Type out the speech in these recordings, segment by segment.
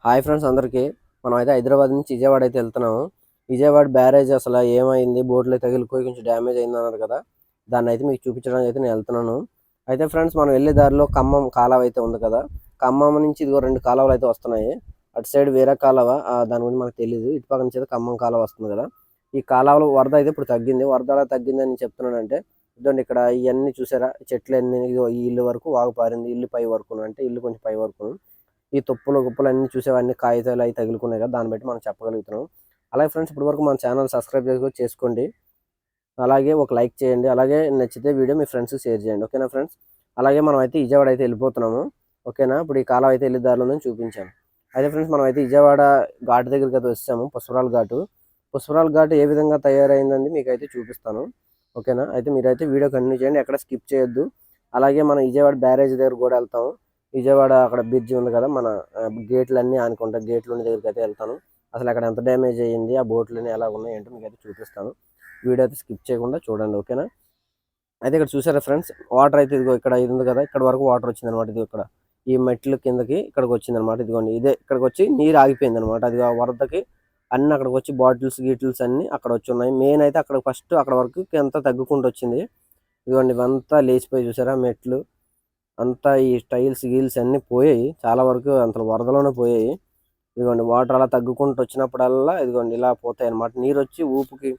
Hi friends అందరికీ. మనం అయితే హైదరాబాద్ నుంచి విజయవాడ అయితే వెళ్తున్నాము. విజయవాడ బ్యారేజ్ అసలు ఏమైంది, బోట్లో తగిలిపోయి కొంచెం డ్యామేజ్ అయింది అన్నారు కదా, దాన్ని అయితే మీకు చూపించడానికి అయితే నేను వెళ్తున్నాను. అయితే ఫ్రెండ్స్ మనం వెళ్ళే దారిలో ఖమ్మం కాలువ అయితే ఉంది కదా, ఖమ్మం నుంచి ఇదిగో 2 కాలువలు అయితే వస్తున్నాయి. అటు సైడ్ వేరే కాలువ, దాని గురించి మనకు తెలియదు. ఇటు పక్క నుంచి అయితే ఖమ్మం కాలువ వస్తుంది కదా. ఈ కాలువలో వరద అయితే ఇప్పుడు తగ్గింది. వరద అలా తగ్గిందని చెప్తున్నానంటే ఇదండి, ఇక్కడ ఇవన్నీ చూసారా, చెట్లు అన్ని ఈ ఇల్లు వరకు వాగు పారింది. ఇల్లు పై వరకు అంటే ఇల్లు కొంచెం పై వరకు ఈ తుప్పలు గుప్పలు అన్ని చూసేవన్నీ కాగితాలు అవి తగులుకున్నాయి కదా, దాన్ని బట్టి మనం చెప్పగలుగుతున్నాం. అలాగే ఫ్రెండ్స్, ఇప్పటి వరకు మన ఛానల్ సబ్స్క్రైబ్ చేసుకోండి, అలాగే ఒక లైక్ చేయండి, అలాగే నచ్చితే వీడియో మీ ఫ్రెండ్స్ షేర్ చేయండి. ఓకేనా ఫ్రెండ్స్? అలాగే మనం అయితే విజయవాడ అయితే వెళ్ళిపోతున్నాము. ఓకేనా? ఇప్పుడు ఈ కాలం అయితే వెళ్ళే దారిలో చూపించాను. అయితే ఫ్రెండ్స్, మనం అయితే విజయవాడ ఘాటు దగ్గరికి అయితే వచ్చాము, పుష్పరాల ఘాటు. పుష్పరాల ఘాటు ఏ విధంగా తయారైందని మీకు అయితే చూపిస్తాను. ఓకేనా? అయితే మీరైతే వీడియో కంటిన్యూ చేయండి, ఎక్కడ స్కిప్ చేయొద్దు. అలాగే మనం విజయవాడ బ్యారేజ్ దగ్గర కూడా వెళ్తాము. విజయవాడ అక్కడ బ్రిడ్జ్ ఉంది కదా, మన గేట్లు అన్నీ ఆనుకుంటా, గేట్లు ఉన్న దగ్గరికి అయితే వెళ్తాను. అసలు అక్కడ ఎంత డ్యామేజ్ అయ్యింది, ఆ బోట్లన్నీ ఎలా ఉన్నాయి ఏంటో మీకు అయితే చూపిస్తాను. వీడియో అయితే స్కిప్ చేయకుండా చూడండి. ఓకేనా? అయితే ఇక్కడ చూసారా ఫ్రెండ్స్, వాటర్ అయితే ఇదిగో ఇక్కడ ఇది ఉంది కదా, ఇక్కడ వరకు వాటర్ వచ్చింది అనమాట. ఇది ఇక్కడ ఈ మెట్ల కిందకి ఇక్కడికి వచ్చింది అనమాట. ఇదిగోండి, ఇదే ఇక్కడికి వచ్చి నీరు ఆగిపోయింది అనమాట. అది వరదకి అన్ని అక్కడికి వచ్చి బాటిల్స్ గీటిల్స్ అన్ని అక్కడ వచ్చి ఉన్నాయి. మెయిన్ అయితే అక్కడ ఫస్ట్ అక్కడ వరకు ఎంత తగ్గుకుంటూ వచ్చింది. ఇదిగోండి, ఇవంతా లేచిపోయి చూసారా మెట్లు అంతా, ఈ టైల్స్ గీల్స్ అన్నీ పోయాయి, చాలా వరకు అంత వరదలోనే పోయాయి. ఇదిగోండి, వాటర్ అలా తగ్గుకుంటూ వచ్చినప్పుడల్లా ఇదిగోండి ఇలా పోతాయి అనమాట. నీరు వచ్చి ఊపుకి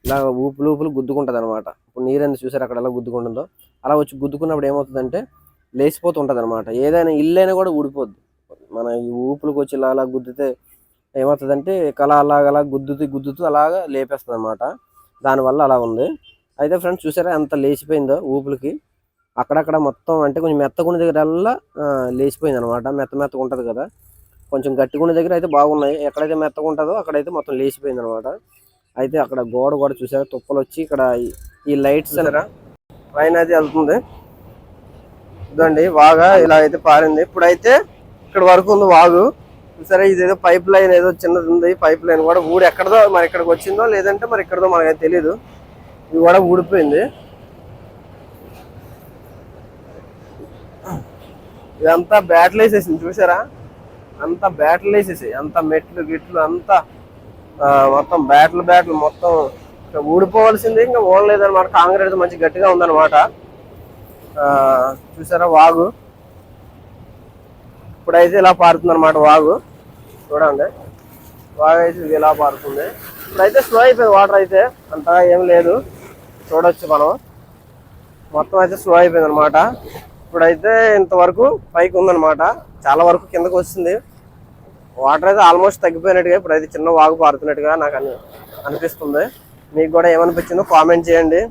ఇలా ఊపులు గుద్దుకుంటుంది అనమాట. ఇప్పుడు నీరు అనేది చూసారు అక్కడ ఎలా గుద్దుకుంటుందో, అలా వచ్చి గుద్దుకున్నప్పుడు ఏమవుతుందంటే లేచిపోతుంటుంది అనమాట. ఏదైనా ఇల్లైనా కూడా ఊడిపోద్ది. మన ఈ ఊపులకు వచ్చి ఇలా అలా గుద్దితే ఏమవుతుందంటే అలా గుద్దుతూ అలాగా లేపేస్తుంది అనమాట. దానివల్ల అలా ఉంది. అయితే ఫ్రెండ్స్ చూసారా ఎంత లేచిపోయిందో ఊపులకి. అక్కడక్కడ మొత్తం అంటే కొంచెం మెత్తగున్న దగ్గర అలా లేచిపోయింది అనమాట. మెత్తగా ఉంటుంది కదా, కొంచెం గట్టిగున్న దగ్గర అయితే బాగున్నాయి. ఎక్కడైతే మెత్తగా ఉంటుందో అక్కడైతే మొత్తం లేచిపోయింది అనమాట. అయితే అక్కడ గోడ కూడా చూసారా, తుప్పలు వచ్చి ఇక్కడ ఈ లైట్స్ ట్రైన్ అయితే వెళ్తుంది. ఇదండి వాగా ఇలా అయితే పారింది. ఇప్పుడైతే ఇక్కడ వరకు ఉంది వాగు చూసారా. ఇదేదో పైప్ లైన్ ఏదో చిన్నది ఉంది. పైప్ లైన్ కూడా ఊడి ఎక్కడదో మరి ఇక్కడికి వచ్చిందో లేదంటే మరి ఇక్కడదో మనకైతే తెలీదు. ఇది కూడా ఊడిపోయింది. ఇదంతా బ్యాట్లు వేసేసింది చూసారా, అంతా బ్యాట్లు వేసేసి అంత మెట్లు గిట్లు అంతా మొత్తం బ్యాట్లు మొత్తం ఊడిపోవాల్సింది. ఇంకా ఓడలేదన్నమాట. కాంక్రీట్ మంచి గట్టిగా ఉందన్నమాట. చూసారా వాగు ఇప్పుడైతే ఇలా పారుతుంది అనమాట. వాగు చూడండి, వాగు అయితే ఇలా పారుతుంది. ఇప్పుడైతే స్లో అయిపోయింది వాటర్, అయితే అంతగా ఏం లేదు. చూడొచ్చు మనం, మొత్తం అయితే స్లో అయిపోయింది అనమాట. ఇప్పుడైతే ఇంతవరకు పైకి ఉందన్నమాట, చాలా వరకు కిందకు వస్తుంది. వాటర్ అయితే ఆల్మోస్ట్ తగ్గిపోయినట్టుగా ఇప్పుడైతే చిన్న వాగు పారుతున్నట్టుగా నాకు అనిపిస్తుంది. మీకు కూడా ఏమనిపించిందో కామెంట్ చేయండి.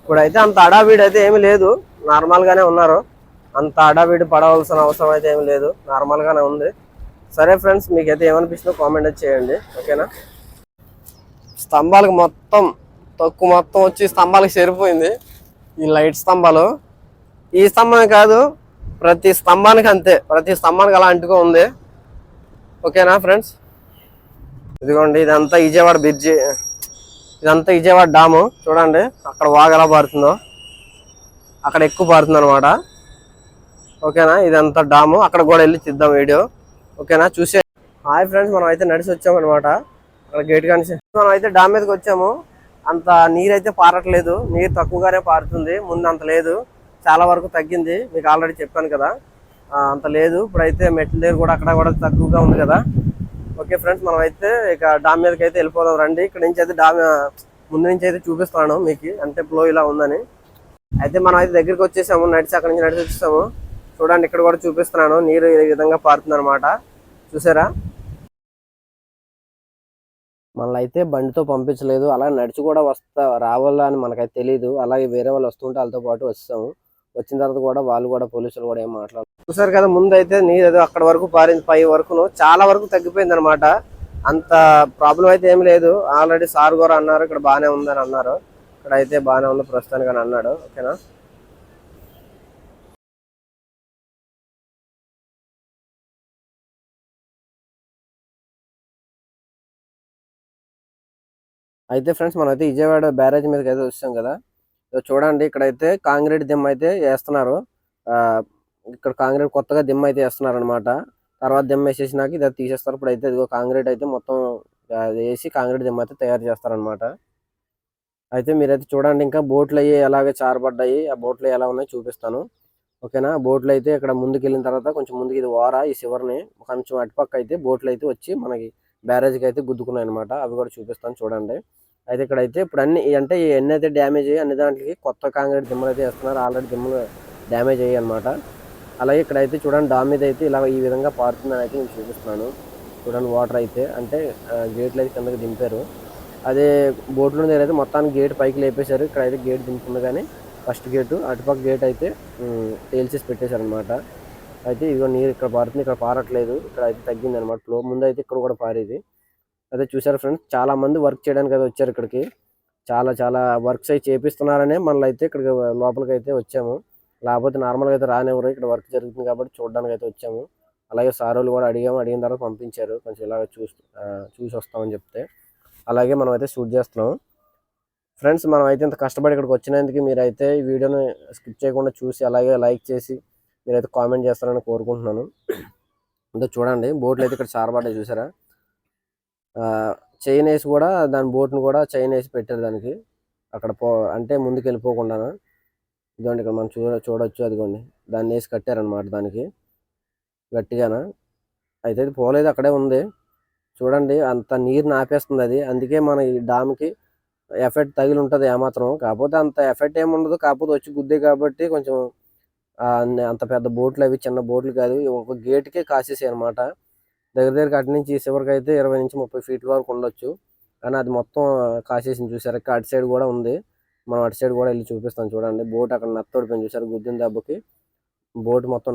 ఇప్పుడైతే అంత అడావిడి అయితే ఏమీ లేదు, నార్మల్గానే ఉన్నారు. అంత అడావిడి పడవలసిన అవసరం అయితే ఏమి లేదు, నార్మల్గానే ఉంది. సరే ఫ్రెండ్స్, మీకైతే ఏమనిపిస్తుందో కామెంట్ అయితే చేయండి. ఓకేనా? స్తంభాలకు మొత్తం తక్కువ మొత్తం వచ్చి స్తంభాలకు చేరిపోయింది. ఈ లైట్ స్తంభాలు, ఈ స్తంభమే కాదు ప్రతి స్తంభానికి అంతే, ప్రతి స్తంభానికి అలా అంటుకో ఉంది. ఓకేనా ఫ్రెండ్స్? ఇదిగోండి, ఇదంతా విజయవాడ బ్రిడ్జి, ఇదంతా విజయవాడ డాము. చూడండి అక్కడ వాగు ఎలా పారుతుందో, అక్కడ ఎక్కువ పారుతుంది అనమాట. ఓకేనా? ఇదంతా డాము, అక్కడ కూడా వెళ్ళి తీద్దాం వీడియో. ఓకేనా? చూసే. హాయ్ ఫ్రెండ్స్, మనం అయితే నడిచి వచ్చాము అనమాట. అక్కడ గేట్ కానీ మనం అయితే డామ్ మీదకి వచ్చాము. అంత నీరు అయితే పారట్లేదు, నీరు తక్కువగానే పారుతుంది. ముందు అంత లేదు, చాలా వరకు తగ్గింది. మీకు ఆల్రెడీ చెప్పాను కదా, అంత లేదు. ఇప్పుడైతే మెట్ల దగ్గర కూడా అక్కడ కూడా తక్కువగా ఉంది కదా. ఓకే ఫ్రెండ్స్, మనం అయితే ఇక డామ్ మీదకి అయితే వెళ్ళిపోదాం రండి. ఇక్కడ నుంచి అయితే డామ్ ముందు నుంచి అయితే చూపిస్తాను మీకు, అంటే ఫ్లో ఇలా ఉందని. అయితే మనం అయితే దగ్గరికి వచ్చేసాము, అక్కడ నుంచి నడిచి వచ్చేసాము. చూడండి, ఇక్కడ కూడా చూపిస్తున్నాను, నీరు ఈ విధంగా పారుతుంది అనమాట. చూసారా? మనల్ని అయితే బండితో పంపించలేదు, అలా నడిచి కూడా రావాలని మనకైతే తెలియదు. అలాగే వేరే వాళ్ళు వస్తుంటే వాళ్ళతో పాటు వచ్చాము. వచ్చిన తర్వాత కూడా వాళ్ళు కూడా పోలీసులు కూడా ఏం మాట్లాడారు. చూసారు కదా, ముందు అయితే నీరు ఏదో అక్కడ వరకు పారింది, పై వరకును చాలా వరకు తగ్గిపోయింది అనమాట. అంత ప్రాబ్లం అయితే ఏం లేదు. ఆల్రెడీ సార్ కూడా అన్నారు ఇక్కడ బాగానే ఉందని అన్నారు. ఇక్కడ అయితే బాగానే ఉంది ప్రస్తుతానికి అని అన్నాడు. ఓకేనా? అయితే ఫ్రెండ్స్, మనం అయితే విజయవాడ బ్యారేజ్ మీదకి అయితే వచ్చాం కదా. చూడండి, ఇక్కడైతే కాంక్రీట్ దిమ్మ అయితే వేస్తున్నారు. ఇక్కడ కాంక్రీట్ కొత్తగా దిమ్మ అయితే వేస్తున్నారు అనమాట. తర్వాత దిమ్మ వేసేసినాక ఇది తీసేస్తారు. ఇప్పుడు అయితే ఇదిగో కాంక్రీట్ అయితే మొత్తం వేసి కాంక్రీట్ దిమ్మ అయితే తయారు చేస్తారనమాట. అయితే మీరైతే చూడండి, ఇంకా బోట్లు అయ్యి ఎలాగ చారబడ్డాయి, ఆ బోట్లు ఎలా ఉన్నాయో చూపిస్తాను. ఓకేనా. బోట్లు అయితే ఇక్కడ ముందుకు వెళ్ళిన తర్వాత కొంచెం ముందుకు ఇది ఓర ఈ చివరిని కొంచెం అటుపక్క అయితే బోట్లు అయితే వచ్చి మనకి బ్యారేజ్కి అయితే గుద్దుకున్నాయి అనమాట. అవి కూడా చూపిస్తాను చూడండి. అయితే ఇక్కడైతే ఇప్పుడు అన్ని అంటే ఎన్ని అయితే డ్యామేజ్ అయ్యి అన్ని దాంట్లకి కొత్త కాంక్రీట్ దిమ్మలు అయితే వేస్తున్నారు. ఆల్రెడీ దిమ్మలు డ్యామేజ్ అయ్యాయి అనమాట. అలాగే ఇక్కడైతే చూడండి డామ్ మీద అయితే ఇలా ఈ విధంగా పారుతుందని అయితే నేను చూపిస్తున్నాను. చూడండి వాటర్ అయితే అంటే గేట్లు అయితే కిందకి దింపారు. అదే బోట్లో దగ్గర అయితే మొత్తానికి గేట్ పైకి లేపేశారు. ఇక్కడ అయితే గేట్ దింపుతుంది కానీ ఫస్ట్ గేటు అటుపక్క గేట్ అయితే తేల్చేసి పెట్టేశారు అనమాట. అయితే ఇదిగో నీరు ఇక్కడ పారుతుంది, ఇక్కడ పారట్లేదు, ఇక్కడ అయితే తగ్గింది అనమాట ఫ్లో. ముందు అయితే ఇక్కడ కూడా పారేది. అదే చూసారు ఫ్రెండ్స్, చాలా మంది వర్క్ చేయడానికి అయితే వచ్చారు ఇక్కడికి. చాలా చాలా వర్క్స్ అయితే చేపిస్తున్నారనే మనల్ని అయితే ఇక్కడికి లోపలికి అయితే వచ్చాము. లేకపోతే నార్మల్గా అయితే రానివ్వరు. ఇక్కడ వర్క్ జరుగుతుంది కాబట్టి చూడడానికి అయితే వచ్చాము. అలాగే సారోళ్ళు కూడా అడిగిన తర్వాత పంపించారు, కొంచెం ఇలాగ చూసి వస్తామని చెప్తే. అలాగే మనం అయితే షూట్ చేస్తున్నాం. ఫ్రెండ్స్, మనం అయితే ఇంత కష్టపడి ఇక్కడికి వచ్చినందుకు మీరైతే ఈ వీడియోని స్కిప్ చేయకుండా చూసి అలాగే లైక్ చేసి మీరైతే కామెంట్ చేస్తారని కోరుకుంటున్నాను. అంటే చూడండి బోట్లు అయితే ఇక్కడ చారబడ్డాయి చూసారా. చైన్ వేసి కూడా దాని బోట్ను కూడా చైన్ వేసి పెట్టారు దానికి అక్కడ అంటే ముందుకు వెళ్ళిపోకుండా. ఇదిగోండి ఇక్కడ మనం చూడొచ్చు, అదిగోండి దాన్ని వేసి కట్టారనమాట దానికి గట్టిగాన. అయితే అది పోలేదు, అక్కడే ఉంది చూడండి. అంత నీరు నాపేస్తుంది అది. అందుకే మన ఈ డామ్కి ఎఫెక్ట్ తగిలి ఉంటుంది ఏమాత్రం. కాకపోతే అంత ఎఫెక్ట్ ఏముండదు, కాకపోతే వచ్చి గుద్దే కాబట్టి కొంచెం అంత పెద్ద బోట్లు అవి చిన్న బోట్లు కాదు. ఒక గేట్కే కాసేసాయి అనమాట. దగ్గర అటు నుంచి చివరికి అయితే 20 నుంచి 30 ఫీట్ల వరకు ఉండొచ్చు. కానీ అది మొత్తం కాసేసింది చూసారు. అటు సైడ్ కూడా ఉంది, మనం అటు సైడ్ కూడా వెళ్ళి చూపిస్తాం చూడండి. బోట్ అక్కడ నత్తడిపోయింది చూసారు, గుద్దిన దెబ్బకి బోట్ మొత్తం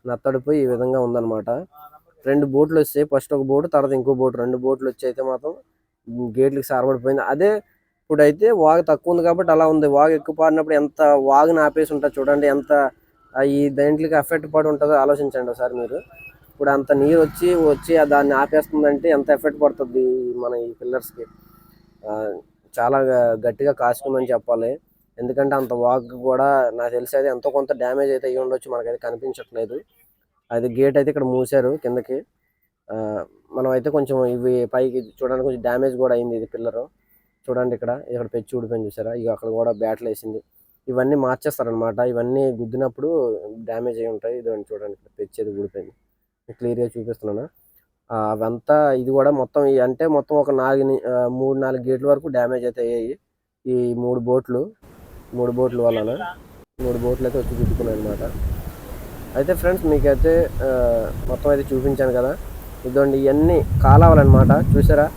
నత్తడిపోయి ఈ విధంగా ఉందన్నమాట. 2 బోట్లు వచ్చాయి, ఫస్ట్ ఒక బోటు తర్వాత ఇంకో బోటు, 2 బోట్లు వచ్చి అయితే మాత్రం గేట్లకి సారబడిపోయింది. అదే ఇప్పుడైతే వాగు తక్కువ ఉంది కాబట్టి అలా ఉంది. వాగు ఎక్కువ పారినప్పుడు ఎంత వాగుని ఆపేసి ఉంటుంది చూడండి, ఎంత ఈ దేంట్లకి ఎఫెక్ట్ పడి ఉంటుందో ఆలోచించండి ఒకసారి మీరు. ఇప్పుడు అంత నీరు వచ్చి దాన్ని ఆపేస్తుందంటే ఎంత ఎఫెక్ట్ పడుతుంది మన ఈ పిల్లర్స్కి. చాలా గట్టిగా కాసుకుందని చెప్పాలి. ఎందుకంటే అంత వాగు కూడా నాకు తెలిసి అయితే ఎంతో కొంత డ్యామేజ్ అయితే అయ్యి ఉండొచ్చు, మనకైతే కనిపించట్లేదు. అది గేట్ అయితే ఇక్కడ మూసారు కిందకి. మనం అయితే కొంచెం ఇవి పైకి చూడడానికి కొంచెం డ్యామేజ్ కూడా అయింది ఇది పిల్లరు. చూడండి ఇక్కడ పెచ్చి ఊడిపోయింది చూసారా. ఇక అక్కడ కూడా బ్యాట్లు వేసింది. ఇవన్నీ మార్చేస్తారనమాట. ఇవన్నీ గుద్దినప్పుడు డ్యామేజ్ అయి ఉంటాయి. ఇదండి చూడండి, ఇక్కడ పెచ్చి అది ఊడిపోయింది. క్లియర్గా చూపిస్తున్నాను. అవంతా ఇది కూడా మొత్తం అంటే మొత్తం ఒక 3-4 గేట్ల వరకు డ్యామేజ్ అయితే అయ్యాయి. ఈ 3 బోట్లు వలన 3 బోట్లు అయితే వచ్చి గుద్దుకున్నాయి అనమాట. అయితే ఫ్రెండ్స్, మీకైతే మొత్తం అయితే చూపించాను కదా. ఇదండి ఇవన్నీ కాలువలన్నమాట చూసారా.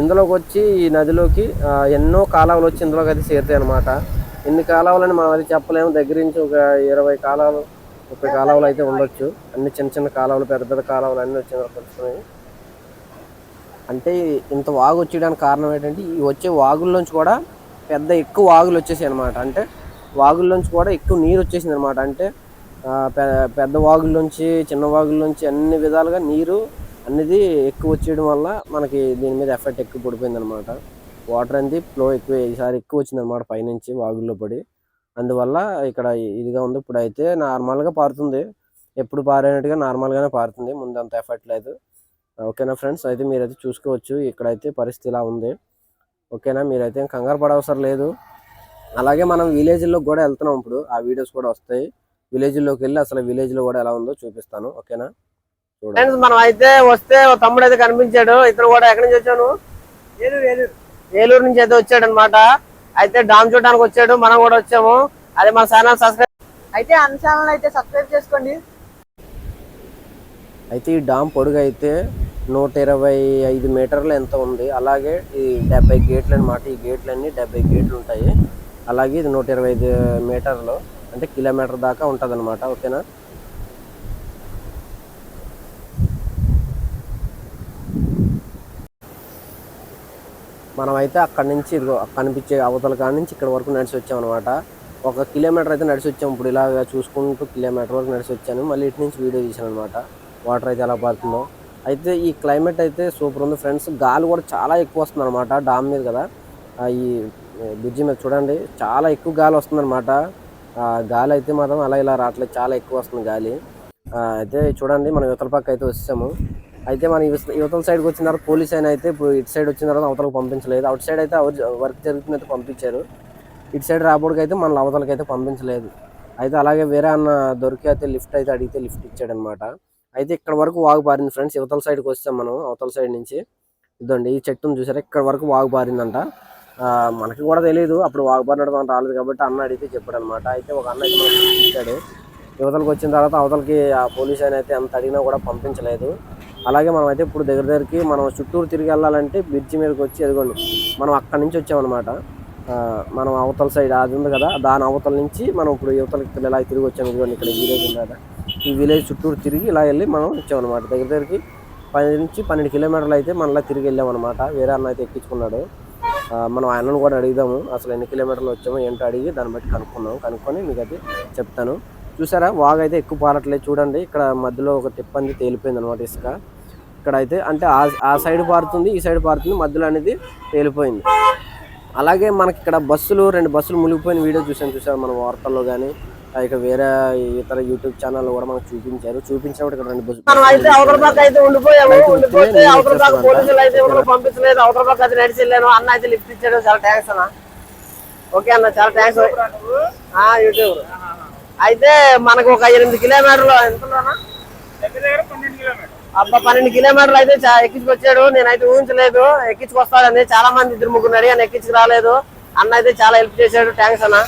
ఇందులోకి వచ్చి ఈ నదిలోకి ఎన్నో కాలువలు వచ్చి ఇందులోకి అయితే చేరుతాయి అనమాట. ఎన్ని కాలువలని మనం అది చెప్పలేము. దగ్గర నుంచి ఒక 20 కాలువలు 30 కాలువలు అయితే ఉండొచ్చు. అన్ని చిన్న చిన్న కాలువలు, పెద్ద పెద్ద కాలువలు అన్నీ వచ్చినాయి. అంటే ఇంత వాగు వచ్చేయడానికి కారణం ఏంటంటే ఈ వచ్చే వాగుల్లోంచి కూడా ఎక్కువ వాగులు వచ్చేసాయి అనమాట. అంటే వాగుల్లోంచి కూడా ఎక్కువ నీరు వచ్చేసింది అనమాట. అంటే పెద్ద వాగుల్లోంచి చిన్న వాగుల్లోంచి అన్ని విధాలుగా నీరు అనేది ఎక్కువ వచ్చేయడం వల్ల మనకి దీని మీద ఎఫెక్ట్ ఎక్కువ పడిపోయింది అనమాట. వాటర్ అనేది ఫ్లో ఈసారి ఎక్కువ వచ్చింది అనమాట పైనుంచి వాగుల్లో పడి. అందువల్ల ఇక్కడ ఇదిగా ఉంది. ఇప్పుడు అయితే నార్మల్గా పారుతుంది, ఎప్పుడు పారేనట్టుగా నార్మల్గానే పారుతుంది, ముందు అంత ఎఫెక్ట్ లేదు. ఓకేనా ఫ్రెండ్స్, అయితే మీరైతే చూసుకోవచ్చు ఇక్కడైతే పరిస్థితి ఇలా ఉంది. ఓకేనా, మీరైతే కంగారు పడవసరం లేదు. అలాగే మనం విలేజ్లోకి కూడా వెళ్తున్నాం, ఇప్పుడు ఆ వీడియోస్ కూడా వస్తాయి. విలేజ్లోకి వెళ్ళి అసలు విలేజ్లో కూడా ఎలా ఉందో చూపిస్తాను. ఓకేనా ఫ్రెండ్స్, మనం అయితే వస్తే తమ్ముడు అయితే కనిపించాడు. ఇతను కూడా ఎక్కడి నుంచి వచ్చాను, ఏలూరు నుంచి అయితే వచ్చాడు అనమాట. అయితే డామ్ చూడడానికి వచ్చాడు, మనం కూడా వచ్చాము. అదే మన ఛానల్ సబ్స్క్రైబ్ అయితే అన్ని ఛానల్ అయితే సబ్స్క్రైబ్ చేసుకోండి. అయితే ఈ డామ్ పొడుగు అయితే 125 మీటర్లు ఎంత ఉంది. అలాగే ఈ 70 గేట్లు అనమాట. ఈ గేట్లన్నీ 70 గేట్లు ఉంటాయి. అలాగే ఇది 125 మీటర్లు అంటే కిలోమీటర్ దాకా ఉంటుంది అనమాట. ఓకేనా, మనం అయితే అక్కడి నుంచి కనిపించే అవతల కాడి నుంచి ఇక్కడ వరకు నడిచి వచ్చాం అనమాట. 1 కిలోమీటర్ అయితే నడిచి వచ్చాము. ఇప్పుడు ఇలాగ చూసుకుంటూ కిలోమీటర్ వరకు నడిచి వచ్చాను. మళ్ళీ ఇటు నుంచి వీడియో తీసాను అనమాట, వాటర్ అయితే ఎలా పడుతుందో. అయితే ఈ క్లైమేట్ అయితే సూపర్ ఉంది ఫ్రెండ్స్. గాలి కూడా చాలా ఎక్కువ వస్తుంది అనమాట. డామ్ మీద కదా, ఈ బ్రిడ్జి మీద చూడండి చాలా ఎక్కువ గాలి వస్తుంది అనమాట. గాలి అయితే మాత్రం అలా ఇలా రావట్లేదు, చాలా ఎక్కువ వస్తుంది గాలి. అయితే చూడండి మనం యువతల పక్క అయితే వచ్చాము. అయితే మనం యువతల సైడ్కి వచ్చిన తర్వాత పోలీస్ అయినా అయితే ఇప్పుడు ఇటు సైడ్ వచ్చిన తర్వాత అవతలకు పంపించలేదు. అవుట్ సైడ్ అయితే వర్క్ జరుగుతుందైతే పంపించారు. ఇటు సైడ్ రాబోడికి అయితే మన అవతలకి అయితే పంపించలేదు. అయితే అలాగే వేరే అన్న దొరికి అయితే లిఫ్ట్ అయితే అడిగితే లిఫ్ట్ ఇచ్చాడనమాట. అయితే ఇక్కడ వరకు వాగు పారింది ఫ్రెండ్స్. యువతల సైడ్కి వచ్చాం మనం అవతల సైడ్ నుంచి. ఇదండి ఈ చెట్టును చూసారా, ఇక్కడ వరకు వాగు పారిందంట. మనకి కూడా తెలియదు అప్పుడు వాగు పారినట్టు మనం రాలేదు కాబట్టి అన్న అడిగితే చెప్పాడు అనమాట. అయితే ఒక అన్న అయితే మనకి ఇచ్చాడు. యువతలకు వచ్చిన తర్వాత అవతలకి ఆ పోలీస్ ఆయన అయితే ఎంత అడిగినా కూడా పంపించలేదు. అలాగే మనం అయితే ఇప్పుడు దగ్గరికి మనం చుట్టూరు తిరిగి వెళ్ళాలంటే బ్రిడ్జి మీదకి వచ్చి ఎదుగోండి మనం అక్కడి నుంచి వచ్చామన్నమాట. మనం అవతల సైడ్ అది ఉంది కదా, దాని అవతల నుంచి మనం ఇప్పుడు యువతలకి ఇలా తిరిగి వచ్చాము. ఇదిగోండి ఇక్కడ విలేజ్ ఉంది కదా, ఈ విలేజ్ చుట్టూరు తిరిగి ఇలా వెళ్ళి మనం వచ్చామన్నమాట. దగ్గరికి 10 నుంచి 12 కిలోమీటర్లు అయితే మనలా తిరిగి వెళ్ళామన్నమాట. వేరే అన్న అయితే ఎక్కించుకున్నాడు. మనం ఆయనను కూడా అడుగుదాము అసలు ఎన్ని కిలోమీటర్లు వచ్చామో ఏంటో అడిగి దాన్ని బట్టి కనుక్కొని మీకు అయితే చెప్తాను. చూసారా వాగు అయితే ఎక్కువ పారట్లేదు చూడండి. ఇక్కడ మధ్యలో ఒక తిప్పంది తేలిపోయింది అనమాట ఇసుక. ఇక్కడ అయితే అంటే ఆ సైడ్ పారుతుంది, ఈ సైడ్ పారుతుంది, మధ్యలో అనేది తేలిపోయింది. అలాగే మనకి ఇక్కడ 2 బస్సులు మునిగిపోయిన వీడియో చూసారు మన వార్తల్లో కానీ, ఇక వేరే ఇతర యూట్యూబ్ ఛానల్ కూడా మనకు చూపించినప్పుడు ఇక్కడ 2 బస్సులు పంపించలేదు. అవతల పక్క అయితే నడిచి వెళ్ళాను. అన్న అయితే లిఫ్ట్ ఇచ్చాడు. చాలా థ్యాంక్స్ అన్న. ఓకే అన్న, చాలా థ్యాంక్స్. యూట్యూబ్ అయితే మనకు ఒక 8 కిలోమీటర్లు ఎంతలోనా అబ్బా 12 కిలోమీటర్లు అయితే ఎక్కించుకొచ్చాడు. నేనైతే ఊహించలేదు ఎక్కించుకొస్తాడని. చాలా మంది 2-3 అడిగాను, ఎక్కించుకు రాలేదు. అన్న అయితే చాలా హెల్ప్ చేశాడు. థ్యాంక్స్ అన్న.